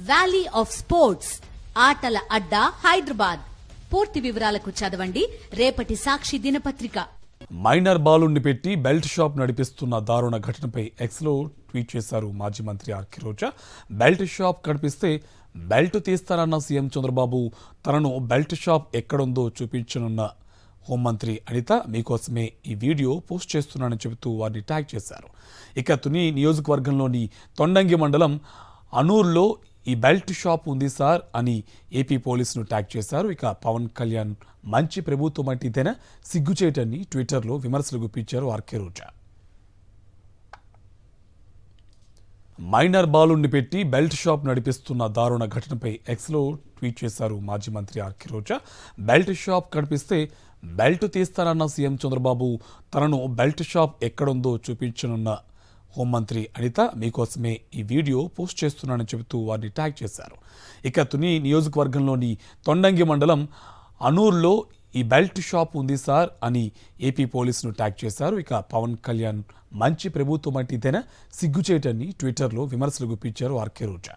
Valley of sports ఆటల అడ్డా హైదరాబాద్. పూర్తి వివరాలకు చదవండి రేపటి సాక్షి దినపత్రిక. మైనర్ బాలుణ్ణి పెట్టి బెల్ట్ షాప్ నడిపిస్తున్న దారుణ ఘటనపై ఎక్స్లో ట్వీట్ చేశారు మాజీ మంత్రి ఆర్కే రోజా. బెల్ట్ షాప్ కనిపిస్తే బెల్ట్ తీస్తారన్న సీఎం చంద్రబాబు తనను బెల్ట్ షాప్ ఎక్కడుందో చూపించనున్న హోంమంత్రి అనిత మీకోసమే ఈ వీడియో పోస్ట్ చేస్తున్నానని చెబుతూ వారిని ట్యాగ్ చేశారు. ఇక తుని నియోజకవర్గంలోని తొండంగి మండలం అనూర్లో ఈ బెల్ట్ షాప్ ఉంది సార్ అని ఏపీ పోలీసును ట్యాగ్ చేశారు. ఇక పవన్ కళ్యాణ్ మంచి ప్రభుత్వం అంటే ఇదేనా సిగ్గుచేటని ట్విట్టర్లో విమర్శలు గుప్పించారు ఆర్కే రోజా. మైనర్ బాలుణ్ణి పెట్టి బెల్ట్ షాప్ నడిపిస్తున్న దారుణ ఘటనపై ఎక్స్లో ట్వీట్ చేశారు మాజీ మంత్రి ఆర్కే రోజా. బెల్ట్ షాప్ కనిపిస్తే బెల్ట్ తీస్తారన్న సీఎం చంద్రబాబు తనను బెల్ట్ షాప్ ఎక్కడుందో చూపించనున్న హోంమంత్రి అనిత మీకోసమే ఈ వీడియో పోస్ట్ చేస్తున్నానని చెబుతూ వారిని ట్యాగ్ చేశారు. ఇక తుని నియోజకవర్గంలోని తొండంగి మండలం అనూర్లో ఈ బెల్ట్ షాప్ ఉంది సార్ అని ఏపీ పోలీసును ట్యాగ్ చేశారు. ఇక పవన్ కళ్యాణ్ మంచి ప్రభుత్వం అంటే ఇదేనా సిగ్గుచేటని ట్విట్టర్లో విమర్శలు గుప్పించారు ఆర్కే రోజా.